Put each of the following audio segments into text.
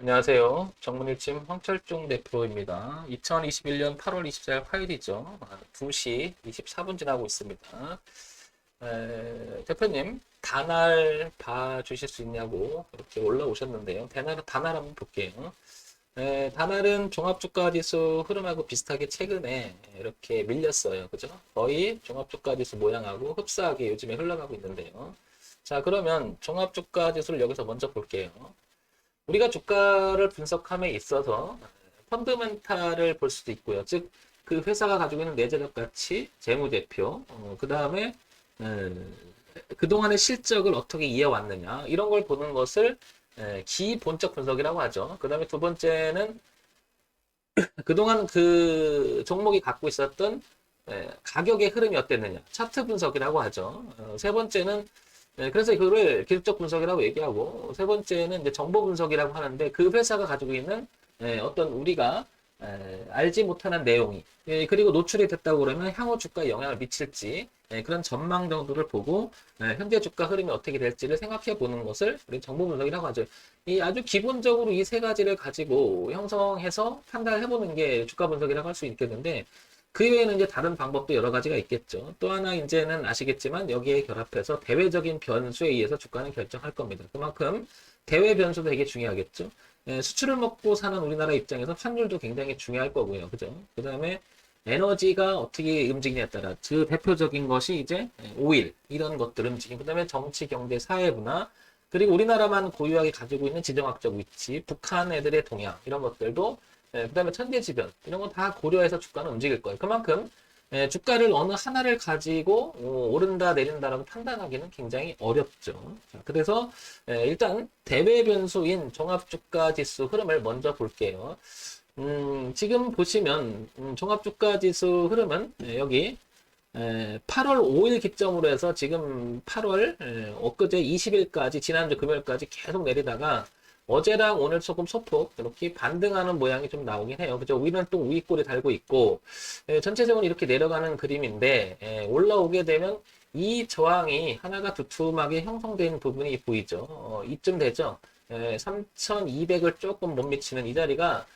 안녕하세요. 정문일침 황철중 대표입니다. 2021년 8월 24일 화요일이죠. 2시 24분 지나고 있습니다. 대표님, 다날 봐주실 수 있냐고 이렇게 올라오셨는데요. 다날 한번 볼게요. 다날은 종합주가지수 흐름하고 비슷하게 최근에 이렇게 밀렸어요. 그죠? 거의 종합주가지수 모양하고 흡사하게 요즘에 흘러가고 있는데요. 자, 그러면 종합주가지수를 여기서 먼저 볼게요. 우리가 주가를 분석함에 있어서 펀드멘탈을 볼 수도 있고요. 즉, 그 회사가 가지고 있는 내재적 가치, 재무제표, 그 다음에 그동안의 실적을 어떻게 이어왔느냐 이런 걸 보는 것을 기본적 분석이라고 하죠. 그 다음에 두 번째는 그동안 그 종목이 갖고 있었던 가격의 흐름이 어땠느냐 차트 분석이라고 하죠. 세 번째는 그래서 이거를 기술적 분석이라고 얘기하고 세 번째는 이제 정보 분석이라고 하는데 그 회사가 가지고 있는 어떤 우리가 알지 못하는 내용이 그리고 노출이 됐다고 그러면 향후 주가에 영향을 미칠지 그런 전망 정도를 보고 현재 주가 흐름이 어떻게 될지를 생각해 보는 것을 우리 정보 분석이라고 하죠. 이 아주 기본적으로 이 세 가지를 가지고 형성해서 판단을 해보는 게 주가 분석이라고 할 수 있겠는데 그 외에는 이제 다른 방법도 여러 가지가 있겠죠. 또 하나 이제는 아시겠지만 여기에 결합해서 대외적인 변수에 의해서 주가는 결정할 겁니다. 그만큼 대외 변수도 되게 중요하겠죠. 수출을 먹고 사는 우리나라 입장에서 환율도 굉장히 중요할 거고요. 그죠? 그 다음에 에너지가 어떻게 움직이냐에 따라 그 대표적인 것이 이제 오일 이런 것들 움직임. 그 다음에 정치, 경제, 사회 문화 그리고 우리나라만 고유하게 가지고 있는 지정학적 위치, 북한 애들의 동향 이런 것들도 그 다음에 천재지변 이런 거 다 고려해서 주가는 움직일 거예요. 그만큼 주가를 어느 하나를 가지고 오른다 내린다라고 판단하기는 굉장히 어렵죠. 자, 그래서 일단 대외 변수인 종합주가지수 흐름을 먼저 볼게요. 지금 보시면 종합주가지수 흐름은 여기 8월 5일 기점으로 해서 지금 8월 엊그제 20일까지 지난주 금요일까지 계속 내리다가 어제랑 오늘 조금 소폭 이렇게 반등하는 모양이 좀 나오긴 해요. 그죠? 위는 또 위꼬리 달고 있고 전체적으로 이렇게 내려가는 그림인데 올라오게 되면 이 저항이 하나가 두툼하게 형성된 부분이 보이죠. 이쯤 되죠. 3,200을 조금 못 미치는 이 자리가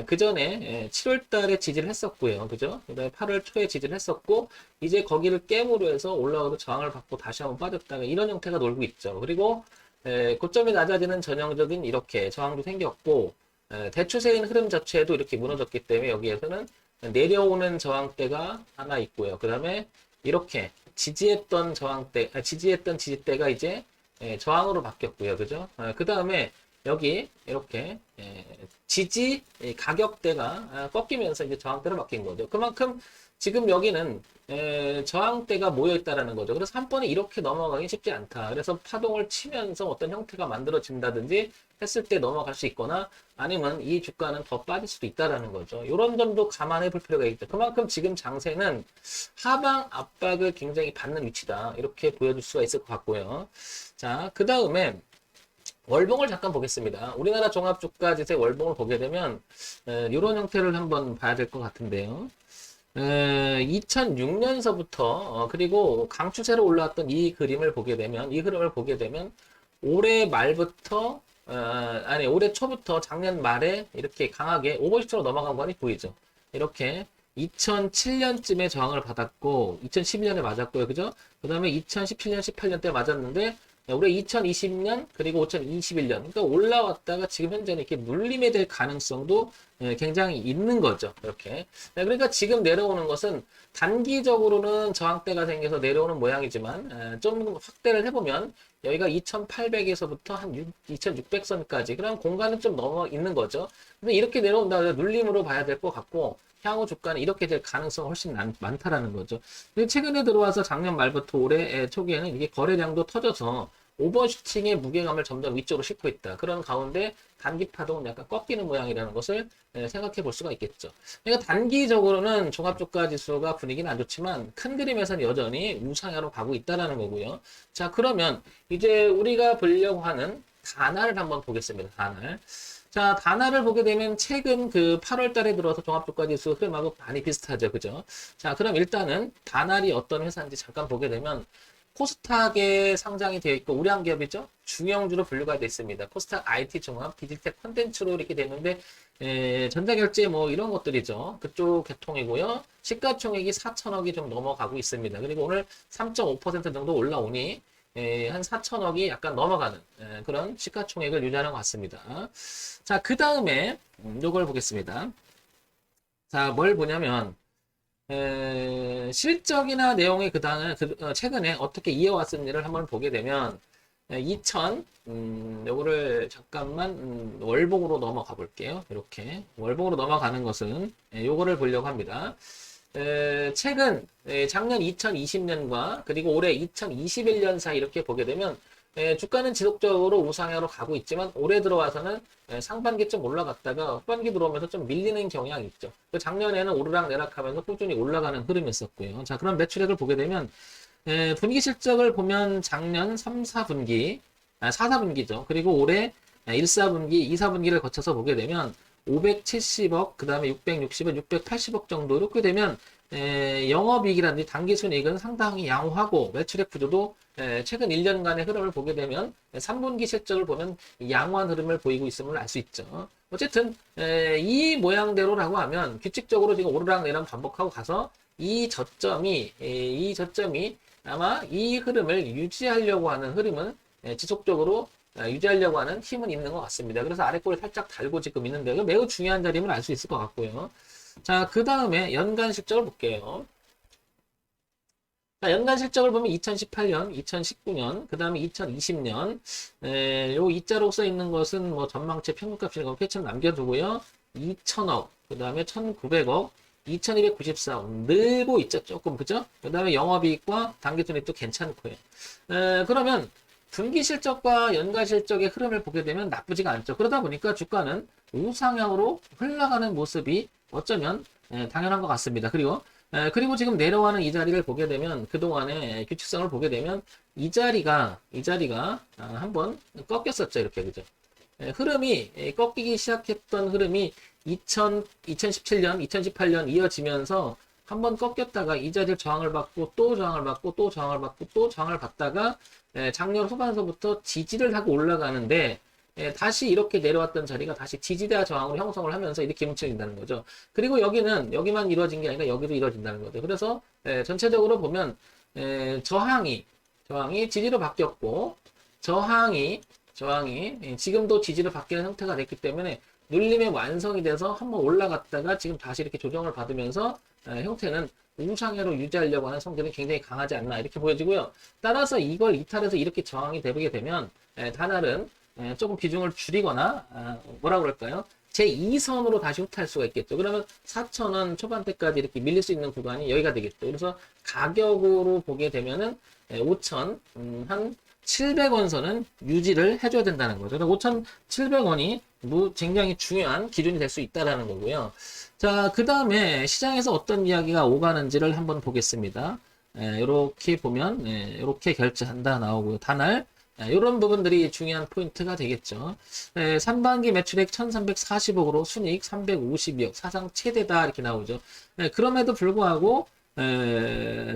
그 전에 7월 달에 지지를 했었고요. 그죠? 그다음에 8월 초에 지지를 했었고 이제 거기를 깨무로 해서 올라오도 저항을 받고 다시 한번 빠졌다가 이런 형태가 놀고 있죠. 그리고 고점이 낮아지는 전형적인 이렇게 저항도 생겼고 대추세인 흐름 자체도 이렇게 무너졌기 때문에 여기에서는 내려오는 저항대가 하나 있고요. 그 다음에 이렇게 지지했던 저항대, 지지했던 지지대가 이제 저항으로 바뀌었고요. 그죠? 그 다음에 여기 이렇게 지지 가격대가 꺾이면서 이제 저항대로 바뀐 거죠. 그만큼 지금 여기는 저항대가 모여 있다라는 거죠. 그래서 한 번에 이렇게 넘어가기 쉽지 않다. 그래서 파동을 치면서 어떤 형태가 만들어진다든지 했을 때 넘어갈 수 있거나 아니면 이 주가는 더 빠질 수도 있다라는 거죠. 이런 점도 감안해 볼 필요가 있죠. 그만큼 지금 장세는 하방 압박을 굉장히 받는 위치다. 이렇게 보여줄 수가 있을 것 같고요. 자, 그 다음에 월봉을 잠깐 보겠습니다. 우리나라 종합주가지수의 월봉을 보게 되면 이런 형태를 한번 봐야 될 것 같은데요. 2006년서부터 그리고 강추세로 올라왔던 이 그림을 보게 되면 이 흐름을 보게 되면 올해 말부터 아니 올해 초부터 작년 말에 이렇게 강하게 오버슈트로 넘어간 거니 보이죠. 이렇게 2007년쯤에 저항을 받았고 2012년에 맞았고요. 그죠? 그 다음에 2017년 18년 때 맞았는데 올해 2020년 그리고 2021년 그러니까 올라왔다가 지금 현재는 이렇게 눌림에 될 가능성도 굉장히 있는 거죠. 이렇게. 그러니까 지금 내려오는 것은 단기적으로는 저항대가 생겨서 내려오는 모양이지만 좀 확대를 해보면 여기가 2800에서부터 한 2600선까지 그런 공간은 좀 넘어 있는 거죠. 근데 이렇게 내려온다 고 눌림으로 봐야 될 것 같고 향후 주가는 이렇게 될 가능성이 훨씬 많다라는 거죠. 최근에 들어와서 작년 말부터 올해 초기에는 이게 거래량도 터져서 오버슈팅의 무게감을 점점 위쪽으로 싣고 있다. 그런 가운데 단기 파동은 약간 꺾이는 모양이라는 것을 생각해 볼 수가 있겠죠. 그러니까 단기적으로는 종합주가 지수가 분위기는 안 좋지만 큰 그림에서는 여전히 우상향으로 가고 있다는 거고요. 자, 그러면 이제 우리가 보려고 하는 단알을 한번 보겠습니다. 단알. 자, 단알을 보게 되면 최근 그 8월 달에 들어서 종합주가지수 흐름하고 많이 비슷하죠. 그죠? 자, 그럼 일단은 단알이 어떤 회사인지 잠깐 보게 되면 코스닥에 상장이 되어 있고 우량 기업이죠. 중형주로 분류가 되어 있습니다. 코스닥 IT 종합 디지털 콘텐츠로 이렇게 되는데 전자결제 뭐 이런 것들이죠. 그쪽 계통이고요. 시가총액이 4천억이 좀 넘어가고 있습니다. 그리고 오늘 3.5% 정도 올라오니 한 4천억이 약간 넘어가는 그런 시가총액을 유지하는 것 같습니다. 자, 그 다음에 요걸 보겠습니다. 자, 뭘 보냐면 실적이나 내용이 최근에 어떻게 이어왔는지를 한번 보게 되면 2000 요거를 잠깐만 월봉으로 넘어가 볼게요. 이렇게 월봉으로 넘어가는 것은 요거를 보려고 합니다. 최근 작년 2020년과 그리고 올해 2021년 사이 이렇게 보게 되면 주가는 지속적으로 우상향으로 가고 있지만 올해 들어와서는 상반기 좀 올라갔다가 후반기 들어오면서 좀 밀리는 경향이 있죠. 작년에는 오르락 내락하면서 꾸준히 올라가는 흐름이었었고요. 자, 그럼 매출액을 보게 되면 분기 실적을 보면 작년 3, 4분기, 4, 4분기죠. 그리고 올해 1, 4분기, 2, 4분기를 거쳐서 보게 되면 570억, 그 다음에 660억, 680억 정도 이렇게 되면 영업이익이라든지 당기순이익은 상당히 양호하고 매출액 구조도 최근 1년간의 흐름을 보게 되면 3분기 실적을 보면 양호한 흐름을 보이고 있음을 알 수 있죠. 어쨌든 이 모양대로라고 하면 규칙적으로 지금 오르락내락 반복하고 가서 이 저점이 아마 이 흐름을 유지하려고 하는 흐름은 지속적으로 유지하려고 하는 힘은 있는 것 같습니다. 그래서 아래꼬리 살짝 달고 지금 있는데 매우 중요한 자리임을 알 수 있을 것 같고요. 자, 그 다음에 연간 실적을 볼게요. 자, 연간 실적을 보면 2018년, 2019년, 그 다음에 2020년, 요 이자로 써 있는 것은 뭐 전망치 평균값이라고 패치는 남겨두고요. 2천억, 그 다음에 1,900억, 2,294억, 늘고 있죠, 조금, 그죠? 그 다음에 영업이익과 당기순이익도 괜찮고요. 그러면 분기 실적과 연간 실적의 흐름을 보게 되면 나쁘지가 않죠. 그러다 보니까 주가는 우상향으로 흘러가는 모습이 어쩌면 당연한 것 같습니다. 그리고 지금 내려가는 이 자리를 보게 되면 그동안의 규칙성을 보게 되면 이 자리가 한번 꺾였었죠. 이렇게 그죠? 흐름이 꺾이기 시작했던 흐름이 2017년, 2018년 이어지면서 한번 꺾였다가 이 자리를 저항을 받고 또 저항을 받고 또 저항을 받고 또 저항을 받다가 작년 후반서부터 지지를 하고 올라가는데 다시 이렇게 내려왔던 자리가 다시 지지대와 저항으로 형성을 하면서 이렇게 뭉쳐진다는 거죠. 그리고 여기만 이루어진 게 아니라 여기도 이루어진다는 거죠. 그래서 전체적으로 보면 저항이 지지로 바뀌었고 저항이 지금도 지지로 바뀌는 형태가 됐기 때문에 눌림의 완성이 돼서 한번 올라갔다가 지금 다시 이렇게 조정을 받으면서 형태는 우상향으로 유지하려고 하는 성질은 굉장히 강하지 않나 이렇게 보여지고요. 따라서 이걸 이탈해서 이렇게 저항이 되게 되면 다날은 조금 비중을 줄이거나 뭐라 그럴까요? 제2선으로 다시 후퇴할 수가 있겠죠. 그러면 4,000원 초반대까지 이렇게 밀릴 수 있는 구간이 여기가 되겠죠. 그래서 가격으로 보게 되면은 5,000, 한 700원 선은 유지를 해줘야 된다는 거죠. 5,700원이 굉장히 중요한 기준이 될 수 있다는 거고요. 자, 그 다음에 시장에서 어떤 이야기가 오가는지를 한번 보겠습니다. 이렇게 보면 이렇게 결제한다 나오고요. 단알 이런 부분들이 중요한 포인트가 되겠죠. 3반기 매출액 1340억으로 순이익 352억 사상 최대다 이렇게 나오죠. 그럼에도 불구하고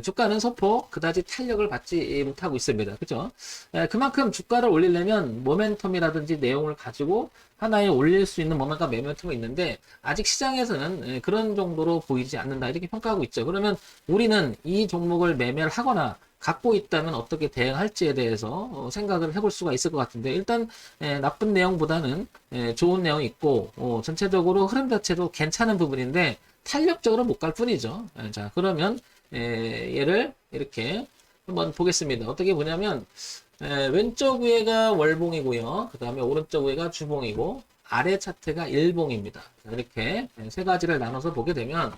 주가는 소폭 그다지 탄력을 받지 못하고 있습니다. 그죠? 그만큼 주가를 올리려면 모멘텀이라든지 내용을 가지고 하나에 올릴 수 있는 뭔가 모멘텀이 있는데 아직 시장에서는 그런 정도로 보이지 않는다 이렇게 평가하고 있죠. 그러면 우리는 이 종목을 매매를 하거나 갖고 있다면 어떻게 대응할지에 대해서 생각을 해볼 수가 있을 것 같은데 일단 나쁜 내용보다는 좋은 내용이 있고 전체적으로 흐름 자체도 괜찮은 부분인데 탄력적으로 못 갈 뿐이죠. 자, 그러면 얘를 이렇게 한번 보겠습니다. 어떻게 보냐면 왼쪽 위에가 월봉이고요. 그 다음에 오른쪽 위에가 주봉이고 아래 차트가 일봉입니다. 이렇게 세 가지를 나눠서 보게 되면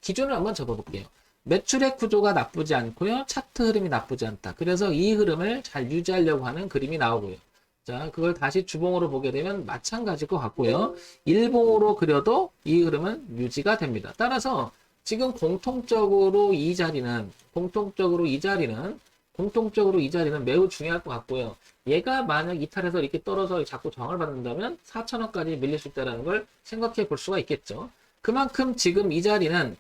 기준을 한번 접어볼게요. 매출액 구조가 나쁘지 않고요. 차트 흐름이 나쁘지 않다. 그래서 이 흐름을 잘 유지하려고 하는 그림이 나오고요. 자, 그걸 다시 주봉으로 보게 되면 마찬가지일 것 같고요. 일봉으로 그려도 이 흐름은 유지가 됩니다. 따라서 지금 공통적으로 이 자리는 매우 중요할 것 같고요. 얘가 만약 이탈해서 이렇게 떨어져 자꾸 저항을 받는다면 4,000원까지 밀릴 수 있다는 걸 생각해 볼 수가 있겠죠. 그만큼 지금 이 자리는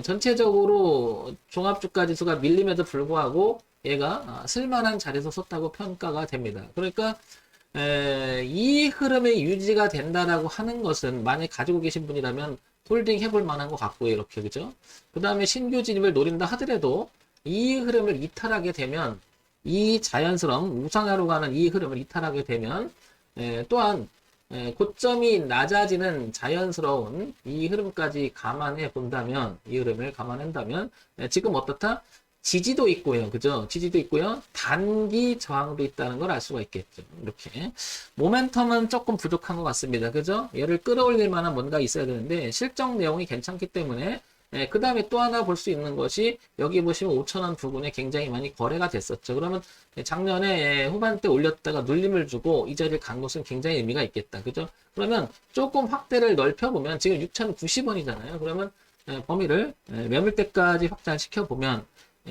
전체적으로 종합주가 지수가 밀림에도 불구하고 얘가 쓸만한 자리에서 섰다고 평가가 됩니다. 그러니까 이 흐름이 유지가 된다라고 하는 것은 만약 가지고 계신 분이라면 홀딩 해볼 만한 것 같고요. 이렇게 그죠? 그 다음에 신규 진입을 노린다 하더라도 이 흐름을 이탈하게 되면 이 자연스러운 우상향으로 가는 이 흐름을 이탈하게 되면 또한 고점이 낮아지는 자연스러운 이 흐름까지 감안해 본다면 이 흐름을 감안한다면 지금 어떻다? 지지도 있고요. 그죠? 지지도 있고요. 단기 저항도 있다는 걸 알 수가 있겠죠. 이렇게. 모멘텀은 조금 부족한 것 같습니다. 그죠? 얘를 끌어올릴 만한 뭔가 있어야 되는데 실적 내용이 괜찮기 때문에 그 다음에 또 하나 볼 수 있는 것이 여기 보시면 5,000원 부근에 굉장히 많이 거래가 됐었죠. 그러면 작년에 후반때 올렸다가 눌림을 주고 이 자리를 간 것은 굉장히 의미가 있겠다. 그죠? 그러면 조금 확대를 넓혀보면 지금 6,090원이잖아요. 그러면 범위를 매물대까지 확장시켜보면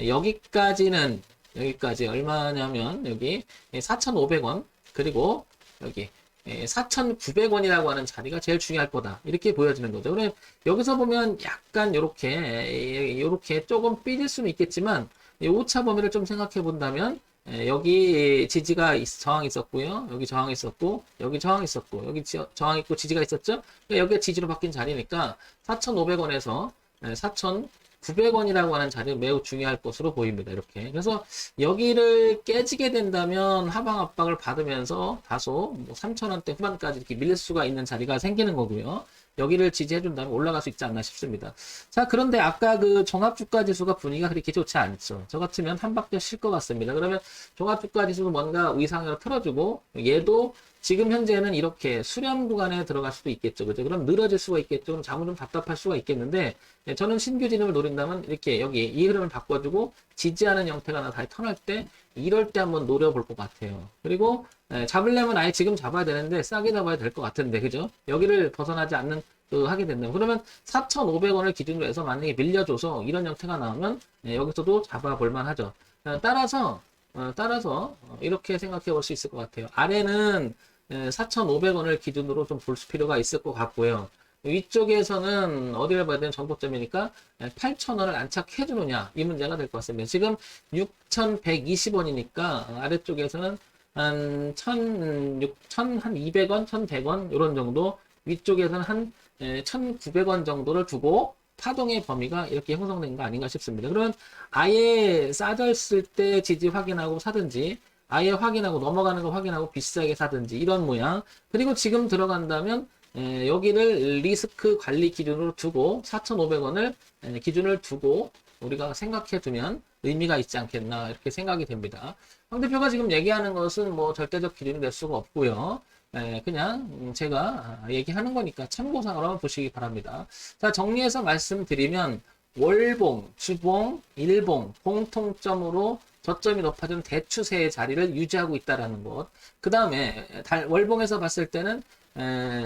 여기까지는 여기까지 얼마냐면 여기 4,500원 그리고 여기 4,900원이라고 하는 자리가 제일 중요할 거다. 이렇게 보여지는 거죠. 그래 여기서 보면 약간 요렇게 조금 삐질 수는 있겠지만 이 오차 범위를 좀 생각해 본다면 여기 지지가 저항이 있었고요. 여기 저항이 있었고 여기 저항이 있었고 여기 저항이 있고 지지가 있었죠. 그러니까 여기가 지지로 바뀐 자리니까 4,500원에서 4,900원이라고 하는 자리는 매우 중요할 것으로 보입니다. 이렇게. 그래서 여기를 깨지게 된다면 하방 압박을 받으면서 다소 3,000원대 후반까지 이렇게 밀릴 수가 있는 자리가 생기는 거고요. 여기를 지지해준다면 올라갈 수 있지 않나 싶습니다. 자, 그런데 아까 그 종합주가 지수가 분위기가 그렇게 좋지 않죠. 저 같으면 한 바퀴 쉴 것 같습니다. 그러면 종합주가 지수가 뭔가 위상으로 틀어주고 얘도 지금 현재는 이렇게 수렴 구간에 들어갈 수도 있겠죠. 그죠? 그럼 늘어질 수가 있겠죠. 그럼 자문 좀 답답할 수가 있겠는데 저는 신규 진입을 노린다면 이렇게 여기 이 흐름을 바꿔주고 지지하는 형태가 나 다시 턴할 때 이럴 때 한번 노려볼 것 같아요. 그리고 잡으려면 아예 지금 잡아야 되는데 싸게 잡아야 될 것 같은데 그죠? 여기를 벗어나지 않는 하게 된다면 그러면 4,500원을 기준으로 해서 만약에 밀려줘서 이런 형태가 나오면 여기서도 잡아볼 만하죠. 따라서 이렇게 생각해 볼 수 있을 것 같아요. 아래는 4,500원을 기준으로 좀 볼 필요가 있을 것 같고요. 위쪽에서는 어디를 봐야 되는 정보점이니까 8,000원을 안착해 주느냐 이 문제가 될 것 같습니다. 지금 6,120원이니까 아래쪽에서는 한 1,200원, 1,100원 이런 정도 위쪽에서는 한 1,900원 정도를 두고 파동의 범위가 이렇게 형성된 거 아닌가 싶습니다. 그러면 아예 싸졌을 때 지지 확인하고 사든지 아예 확인하고 넘어가는 거 확인하고 비싸게 사든지 이런 모양. 그리고 지금 들어간다면 여기를 리스크 관리 기준으로 두고 4,500원을 기준을 두고 우리가 생각해 두면 의미가 있지 않겠나 이렇게 생각이 됩니다. 황 대표가 지금 얘기하는 것은 뭐 절대적 기준이 될 수가 없고요. 그냥 제가 얘기하는 거니까 참고상으로 보시기 바랍니다. 자, 정리해서 말씀드리면 월봉, 주봉, 일봉 공통점으로 저점이 높아진 대추세의 자리를 유지하고 있다는 것. 그 다음에 월봉에서 봤을 때는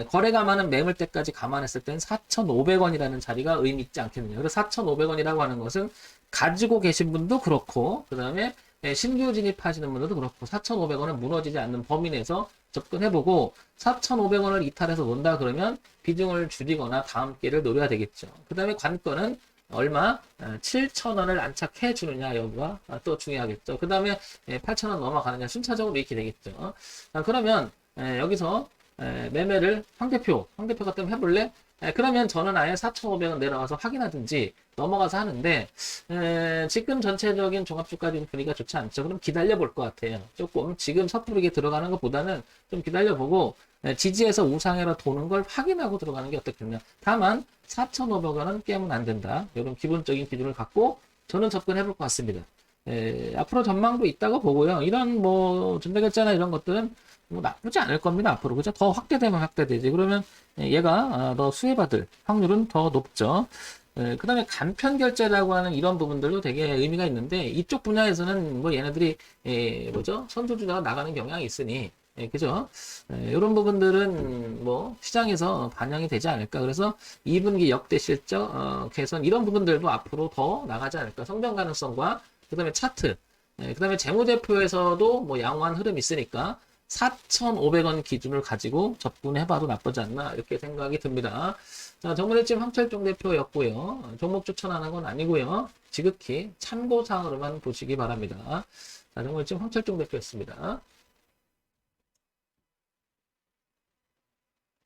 거래가 많은 매물대까지 감안했을 때는 4,500원이라는 자리가 의미 있지 않겠느냐. 그래서 4,500원이라고 하는 것은 가지고 계신 분도 그렇고 그 다음에 신규 진입하시는 분들도 그렇고 4,500원은 무너지지 않는 범위 내에서 접근해보고 4,500원을 이탈해서 논다 그러면 비중을 줄이거나 다음 기회를 노려야 되겠죠. 그 다음에 관건은 얼마? 7,000원을 안착해 주느냐 여기가 또 중요하겠죠. 그 다음에 8,000원 넘어가느냐 순차적으로 이렇게 되겠죠. 그러면 여기서 매매를 황 대표가 좀 해볼래? 그러면 저는 아예 4,500원 내려가서 확인하든지 넘어가서 하는데 지금 전체적인 종합주가 분위기가 좋지 않죠. 그럼 기다려 볼 것 같아요. 조금 지금 섣부르게 들어가는 것보다는 좀 기다려 보고 지지에서 우상해로 도는 걸 확인하고 들어가는 게 어떻겠냐. 다만 4,500원은 깨면 안 된다. 이런 기본적인 기준을 갖고 저는 접근해 볼 것 같습니다. 앞으로 전망도 있다고 보고요. 이런 뭐 전자결제나 이런 것들은 뭐 나쁘지 않을 겁니다. 앞으로 그죠? 더 확대되면 확대되지. 그러면 얘가 더 수혜받을 확률은 더 높죠. 그 다음에 간편 결제라고 하는 이런 부분들도 되게 의미가 있는데 이쪽 분야에서는 뭐 얘네들이 선두주자가 나가는 경향이 있으니 그죠? 이런 부분들은 뭐 시장에서 반영이 되지 않을까. 그래서 2분기 역대 실적 개선 이런 부분들도 앞으로 더 나가지 않을까. 성장 가능성과 그 다음에 차트 그 다음에 재무제표에서도 뭐 양호한 흐름이 있으니까 4,500원 기준을 가지고 접근해봐도 나쁘지 않나 이렇게 생각이 듭니다. 자, 정문일집 황철종 대표였고요. 종목 추천하는 건 아니고요. 지극히 참고사항으로만 보시기 바랍니다. 자, 정문일집 황철종 대표였습니다.